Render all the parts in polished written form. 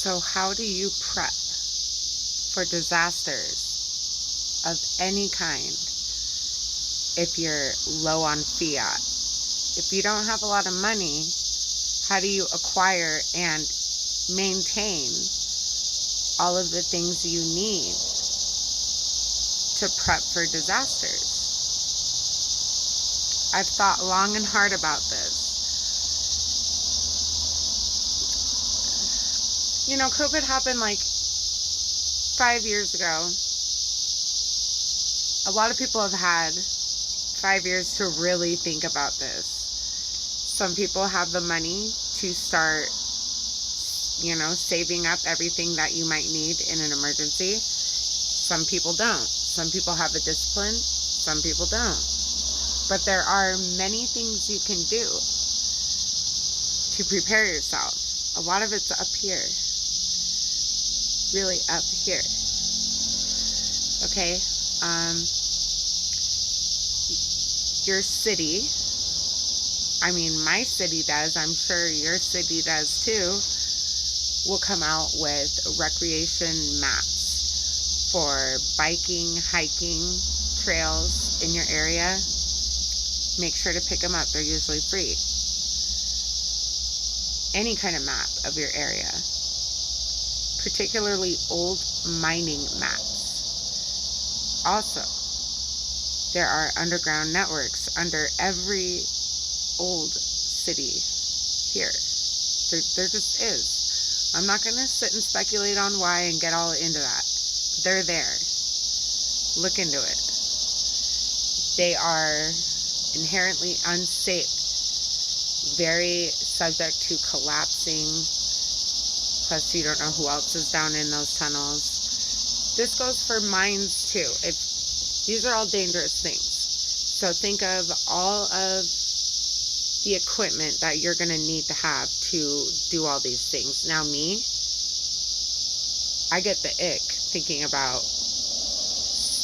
So how do you prep for disasters of any kind if you're low on fiat? If you don't have a lot of money, how do you acquire and maintain all of the things you need to prep for disasters? I've thought long and hard about this. You know, COVID happened like 5 years ago. A lot of people have had 5 years to really think about this. Some people have the money to start, saving up everything that you might need in an emergency. Some people don't. Some people have the discipline. Some people don't. But there are many things you can do to prepare yourself. A lot of it's up here. Really up here. Okay? Your city, my city does, I'm sure your city does too, will come out with recreation maps for biking, hiking, trails in your area. Make sure to pick them up. They're usually free. Any kind of map of your area, particularly old mining maps. Also, there are underground networks under every old city here. There just is. I'm not going to sit and speculate on why and get all into that. They're there. Look into it. They are inherently unsafe, very subject to collapsing. Plus, you don't know who else is down in those tunnels. This goes for mines too. These are all dangerous things. So think of all of the equipment that you're going to need to have to do all these things. Now me, I get the ick thinking about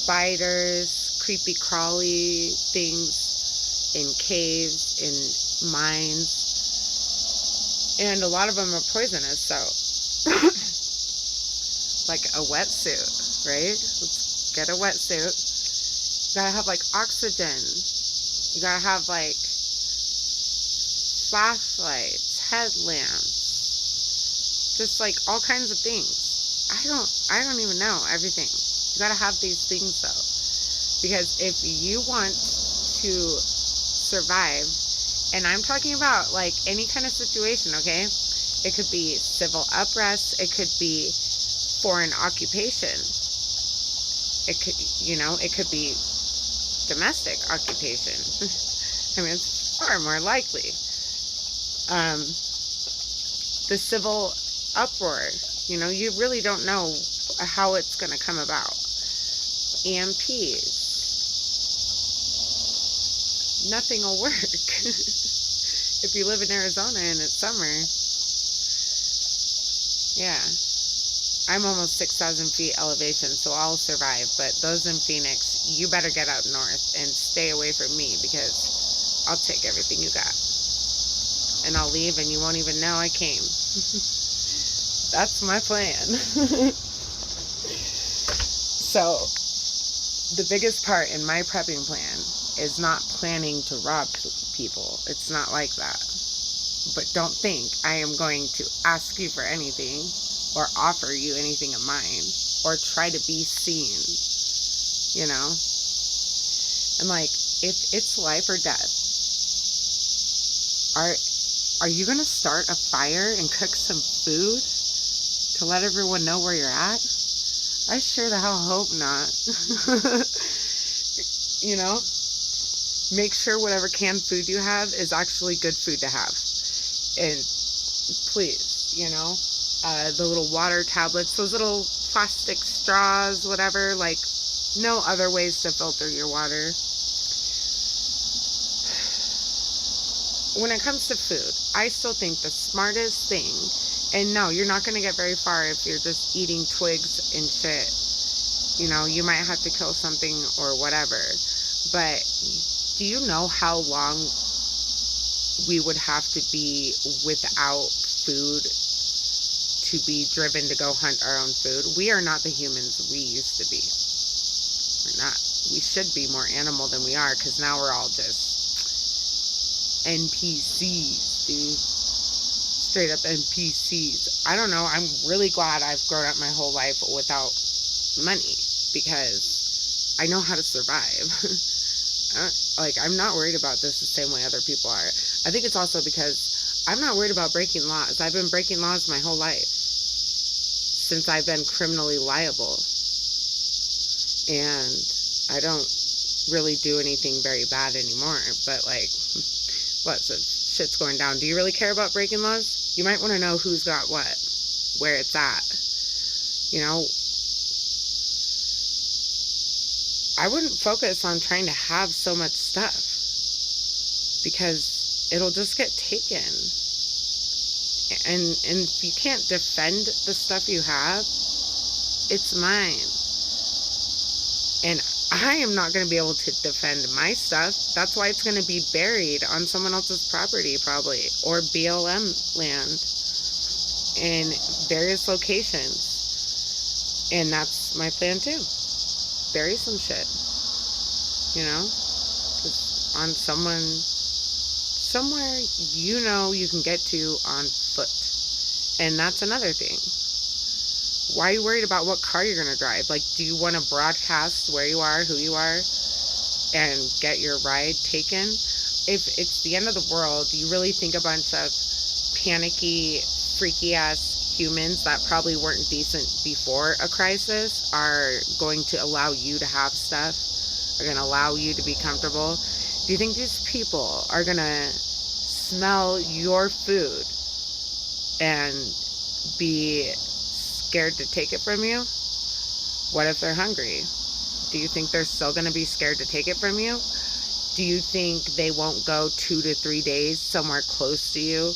spiders, creepy crawly things in caves, in mines. And a lot of them are poisonous, so like a wetsuit, right? Let's get a wetsuit. You gotta have like oxygen. You gotta have like flashlights, headlamps, just like all kinds of things. I don't even know everything. You gotta have these things though, because if you want to survive, and I'm talking about like any kind of situation, okay? It could be civil unrest, it could be foreign occupation, it could be domestic occupation. It's far more likely. The civil uproar, you really don't know how it's going to come about. EMPs. Nothing will work. If you live in Arizona and it's summer, yeah. I'm almost 6,000 feet elevation, so I'll survive. But those in Phoenix, you better get out north and stay away from me, because I'll take everything you got. And I'll leave and you won't even know I came. That's my plan. So, the biggest part in my prepping plan is not planning to rob people. It's not like that. But don't think I am going to ask you for anything or offer you anything of mine or try to be seen, And like, if it's life or death, are you going to start a fire and cook some food to let everyone know where you're at? I sure the hell hope not. Make sure whatever canned food you have is actually good food to have. And please, the little water tablets, those little plastic straws, whatever, like, no other ways to filter your water. When it comes to food, I still think the smartest thing, and no, you're not going to get very far if you're just eating twigs and shit. You might have to kill something or whatever. But do you know how long we would have to be without food to be driven to go hunt our own food. We are not the humans we used to be. We're not. We should be more animal than we are, because now we're all just NPCs, dude. Straight up NPCs. I don't know. I'm really glad I've grown up my whole life without money, because I know how to survive. Like, I'm not worried about this the same way other people are. I think it's also because I'm not worried about breaking laws. I've been breaking laws my whole life, since I've been criminally liable. And I don't really do anything very bad anymore. But, like, what? So shit's going down. Do you really care about breaking laws? You might want to know who's got what, where it's at. You know, I wouldn't focus on trying to have so much stuff, because it'll just get taken. And if you can't defend the stuff you have, it's mine. And I am not going to be able to defend my stuff. That's why it's going to be buried on someone else's property, probably, or BLM land in various locations. And that's my plan too. Bury some shit, you know, just on someone, somewhere, you know, you can get to on foot. And that's another thing. Why are you worried about what car you're going to drive? Like, do you want to broadcast where you are, who you are, and get your ride taken? If it's the end of the world, do you really think a bunch of panicky, freaky ass humans that probably weren't decent before a crisis are going to allow you to have stuff, are going to allow you to be comfortable? Do you think these people are going to smell your food and be scared to take it from you? What if they're hungry? Do you think they're still going to be scared to take it from you? Do you think they won't go 2 to 3 days somewhere close to you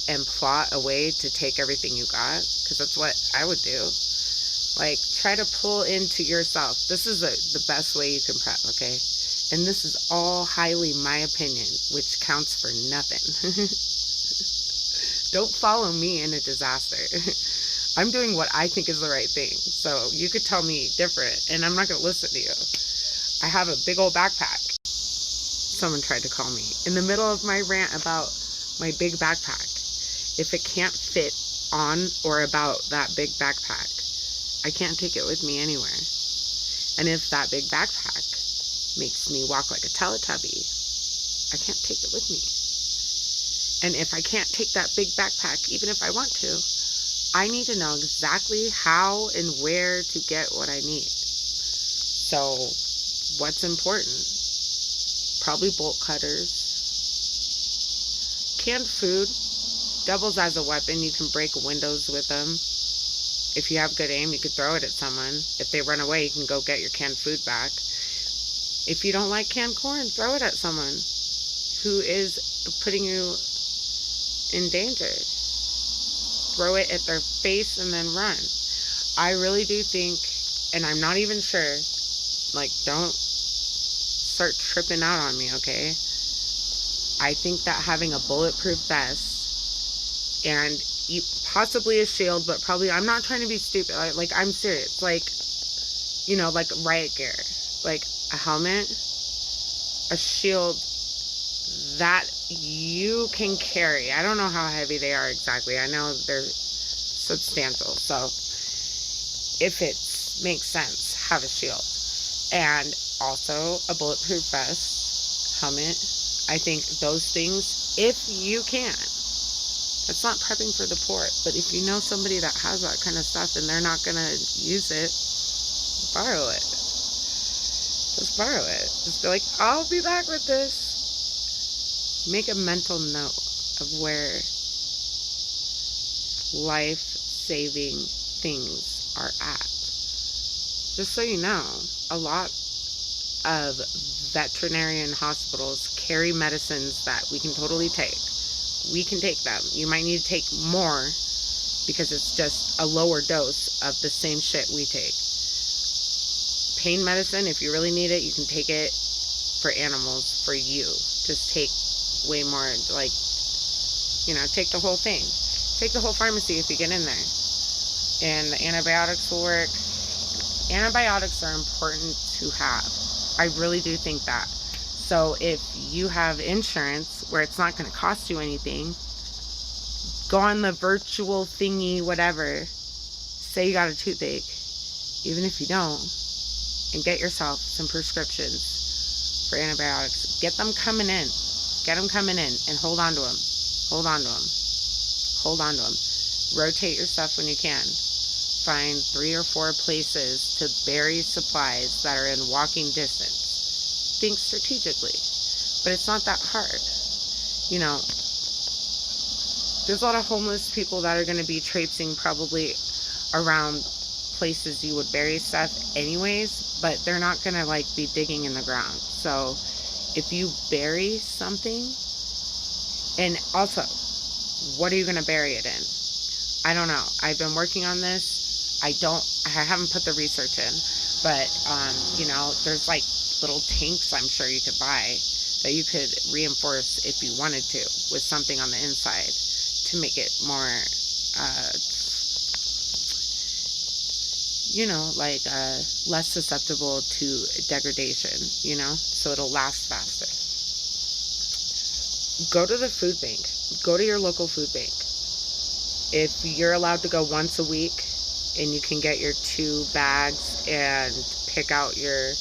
and plot a way to take everything you got? Because that's what I would do. Like, try to pull into yourself. This is the best way you can prep, okay? And this is all highly my opinion, which counts for nothing. Don't follow me in a disaster. I'm doing what I think is the right thing. So you could tell me different, and I'm not going to listen to you. I have a big old backpack. Someone tried to call me in the middle of my rant about my big backpack. If it can't fit on or about that big backpack, I can't take it with me anywhere. And if that big backpack makes me walk like a Teletubby, I can't take it with me. And if I can't take that big backpack, even if I want to, I need to know exactly how and where to get what I need. So, what's important? Probably bolt cutters. Canned food doubles as a weapon. You can break windows with them. If you have good aim, you could throw it at someone. If they run away, you can go get your canned food back. If you don't like canned corn, throw it at someone who is putting you in danger. Throw it at their face and then run. I really do think, and I'm not even sure, like, don't start tripping out on me, okay? I think that having a bulletproof vest and possibly a shield, but probably, I'm not trying to be stupid, like I'm serious, like, you know, like riot gear, like a helmet, a shield that you can carry. I don't know how heavy they are exactly. I know they're substantial. So if it makes sense, have a shield. And also a bulletproof vest, helmet. I think those things, if you can. It's not prepping for the poor, but if you know somebody that has that kind of stuff and they're not going to use it, borrow it. Just borrow it. Just be like, I'll be back with this. Make a mental note of where life-saving things are at. Just so you know, a lot of veterinarian hospitals carry medicines that we can totally take. We can take them. You might need to take more because it's just a lower dose of the same shit we take. Pain medicine, if you really need it, you can take it for animals, for you. Just take way more, like, you know, take the whole thing. Take the whole pharmacy if you get in there. and the antibiotics will work. Antibiotics are important to have. I really do think that. So if you have insurance where it's not going to cost you anything, go on the virtual thingy, whatever. Say you got a toothache, even if you don't, and get yourself some prescriptions for antibiotics. Get them coming in. Get them coming in and hold on to them. Hold on to them. Hold on to them. Rotate your stuff when you can. Find 3 or 4 places to bury supplies that are in walking distance. Think strategically. But it's not that hard. You know, there's a lot of homeless people that are going to be traipsing probably around places you would bury stuff anyways, but they're not going to like be digging in the ground. So if you bury something, and also, what are you going to bury it in? I don't know. I've been working on this. I haven't put the research in, but, you know, there's like little tanks I'm sure you could buy that you could reinforce if you wanted to with something on the inside to make it more, you know, like, less susceptible to degradation, you know, so it'll last faster. Go to the food bank. Go to your local food bank. If you're allowed to go once a week and you can get your 2 bags and pick out your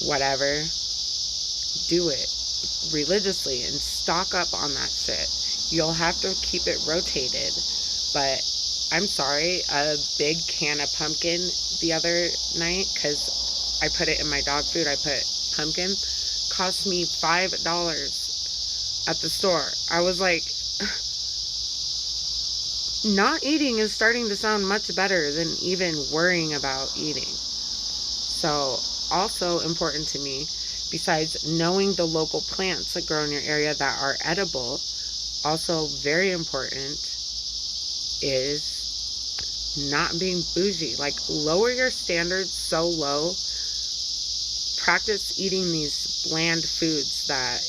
whatever, do it religiously and stock up on that shit. You'll have to keep it rotated, but I'm sorry, a big can of pumpkin the other night, because I put it in my dog food, I put pumpkin, cost me $5 at the store. I was like, not eating is starting to sound much better than even worrying about eating. So, also important to me, besides knowing the local plants that grow in your area that are edible, also very important is not being bougie. Like, lower your standards so low. Practice eating these bland foods that,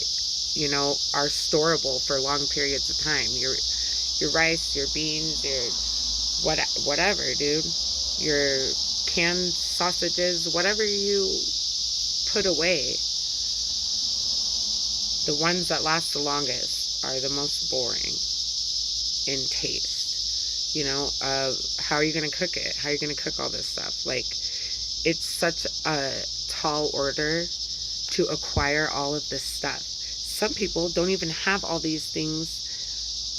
you know, are storable for long periods of time. Your rice, your beans, your whatever, dude. Your canned sausages, whatever you put away. The ones that last the longest are the most boring in taste. You know, how are you going to cook it? How are you going to cook all this stuff? Like, it's such a tall order to acquire all of this stuff. Some people don't even have all these things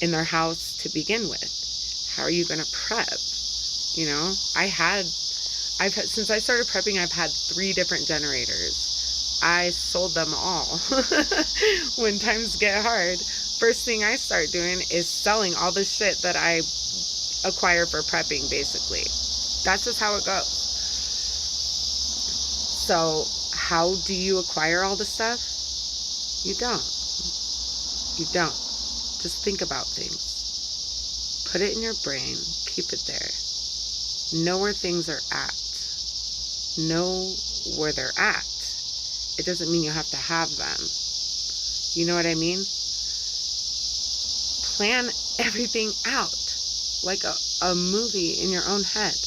in their house to begin with. How are you going to prep? You know, since I started prepping, I've had 3 different generators. I sold them all. When times get hard, first thing I start doing is selling all the shit that I acquire for prepping, basically. That's just how it goes. So, how do you acquire all the stuff? You don't. You don't. Just think about things. Put it in your brain. Keep it there. Know where things are at. Know where they're at. It doesn't mean you have to have them. You know what I mean? Plan everything out like a movie in your own head.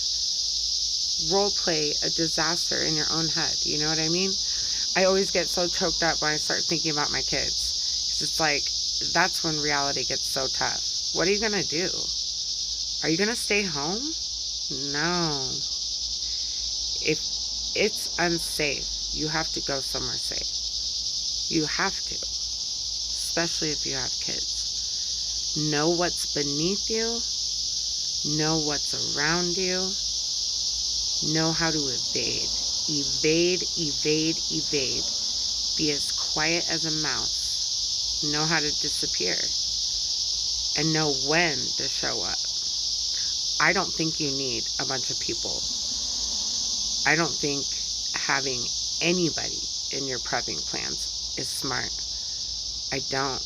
Role play a disaster in your own head. You know what I mean? I always get so choked up when I start thinking about my kids. 'Cause it's like, that's when reality gets so tough. What are you going to do? Are you going to stay home? No. If it's unsafe, you have to go somewhere safe. You have to. Especially if you have kids. Know what's beneath you. Know what's around you. Know how to evade. Evade, evade, evade. Be as quiet as a mouse. Know how to disappear. And know when to show up. I don't think you need a bunch of people. I don't think having anybody in your prepping plans is smart. I don't.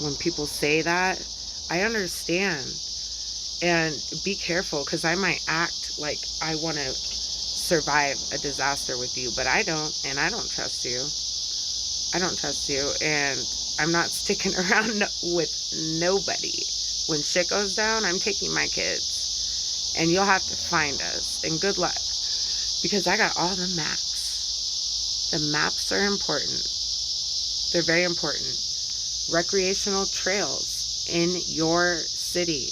When people say that, I understand. And be careful, because I might act like I want to survive a disaster with you, but I don't, and I don't trust you. I don't trust you, and I'm not sticking around with nobody. When shit goes down, I'm taking my kids. And you'll have to find us. And good luck. Because I got all the maps. The maps are important. They're very important. Recreational trails in your city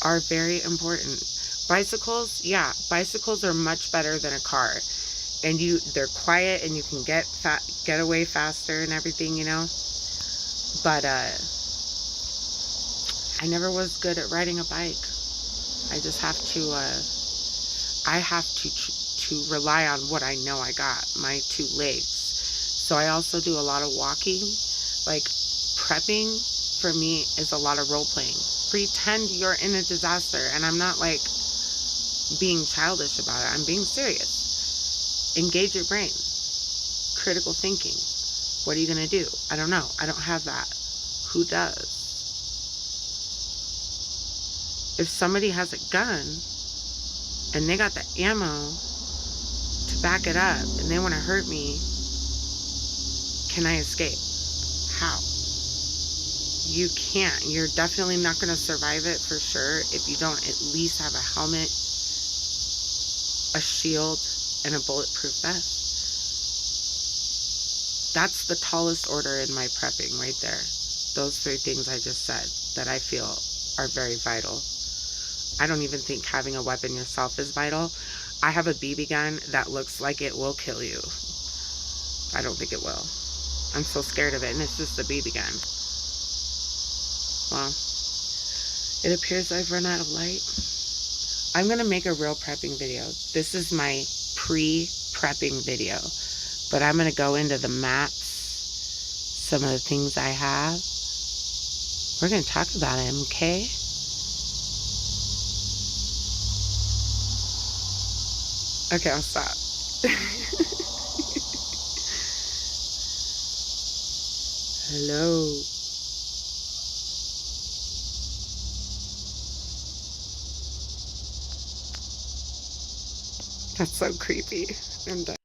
are very important. Bicycles, yeah, bicycles are much better than a car. And they're quiet and you can get away faster and everything, you know. But I never was good at riding a bike. I just have to to rely on what I know I got, my 2 legs. So I also do a lot of walking. Like, prepping for me is a lot of role playing. Pretend you're in a disaster, and I'm not like being childish about it. I'm being serious. Engage your brain. Critical thinking. What are you gonna do? I don't know. I don't have that. Who does? If somebody has a gun and they got the ammo to back it up and they want to hurt me, can I escape? How? You can't. You're definitely not going to survive it for sure if you don't at least have a helmet, a shield, and a bulletproof vest. That's the tallest order in my prepping right there. Those 3 things I just said that I feel are very vital. I don't even think having a weapon yourself is vital. I have a BB gun that looks like it will kill you. I don't think it will. I'm so scared of it, and it's just a BB gun. Well, it appears I've run out of light. I'm going to make a real prepping video. This is my pre-prepping video. But I'm going to go into the maps, some of the things I have. We're going to talk about them, okay? Okay, I'll stop. Hello. That's so creepy. I'm done.